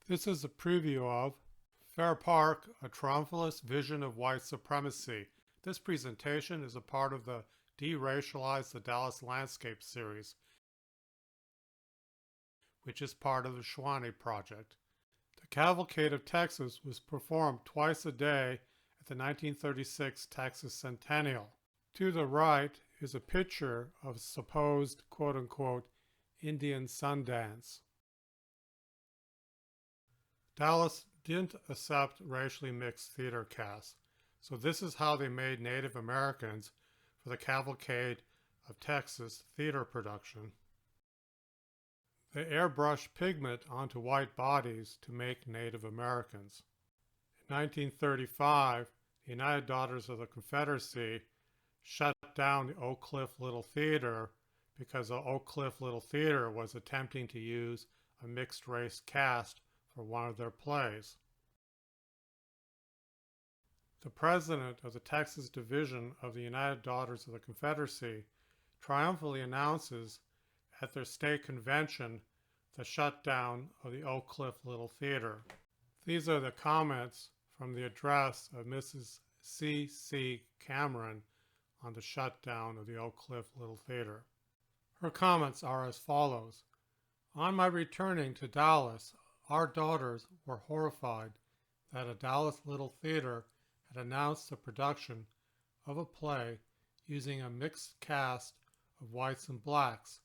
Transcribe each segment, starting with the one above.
This is a preview of Fair Park, a triumphalist vision of white supremacy. This presentation is a part of the De-Racialize the Dallas Landscape series, which is part of the Shawnee Project. The Cavalcade of Texas was performed twice a day at the 1936 Texas Centennial. To the right is a picture of supposed quote-unquote Indian Sundance. Dallas didn't accept racially mixed theater casts, so this is how they made Native Americans for the Cavalcade of Texas theater production. They airbrushed pigment onto white bodies to make Native Americans. In 1935, the United Daughters of the Confederacy shut down the Oak Cliff Little Theater because the Oak Cliff Little Theater was attempting to use a mixed-race cast for one of their plays. The president of the Texas Division of the United Daughters of the Confederacy triumphantly announces at their state convention the shutdown of the Oak Cliff Little Theater. These are the comments from the address of Mrs. C. C. Cameron on the shutdown of the Oak Cliff Little Theater. Her comments are as follows. On my returning to Dallas, our daughters were horrified that a Dallas Little Theater had announced the production of a play using a mixed cast of whites and blacks.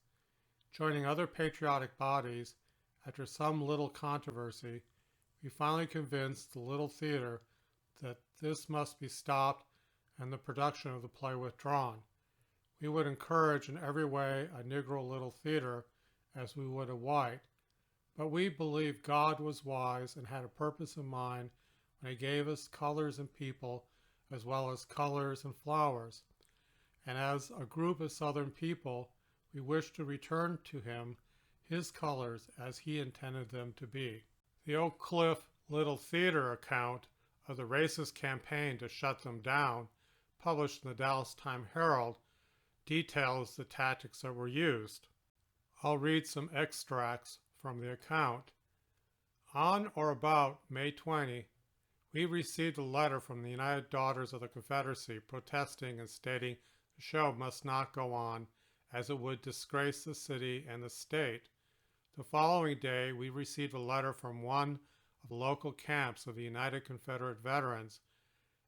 Joining other patriotic bodies, after some little controversy, we finally convinced the Little Theater that this must be stopped and the production of the play withdrawn. We would encourage in every way a Negro Little Theater as we would a white, but we believed God was wise and had a purpose in mind when He gave us colors and people as well as colors and flowers. And as a group of Southern people, we wish to return to Him His colors as He intended them to be. The Oak Cliff Little Theater account of the racist campaign to shut them down, published in the Dallas Times-Herald, details the tactics that were used. I'll read some extracts from the account. On or about May 20, we received a letter from the United Daughters of the Confederacy protesting and stating the show must not go on as it would disgrace the city and the state. The following day, we received a letter from one of the local camps of the United Confederate Veterans,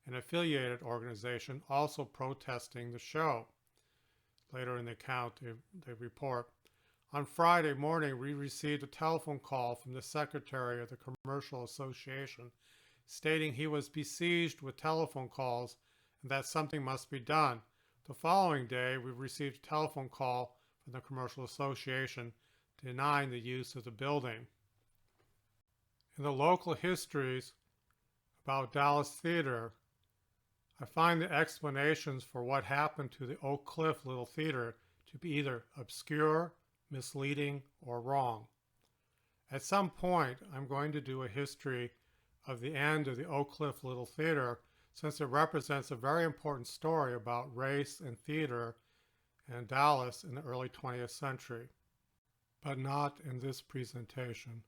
an affiliated organization also protesting the show. Later in the account, they report, on Friday morning, we received a telephone call from the secretary of the Commercial Association stating he was besieged with telephone calls and that something must be done. The following day, we received a telephone call from the Commercial Association denying the use of the building. In the local histories about Dallas Theater, I find the explanations for what happened to the Oak Cliff Little Theater to be either obscure, misleading, or wrong. At some point, I'm going to do a history of the end of the Oak Cliff Little Theater since it represents a very important story about race and theater in Dallas in the early 20th century, but not in this presentation.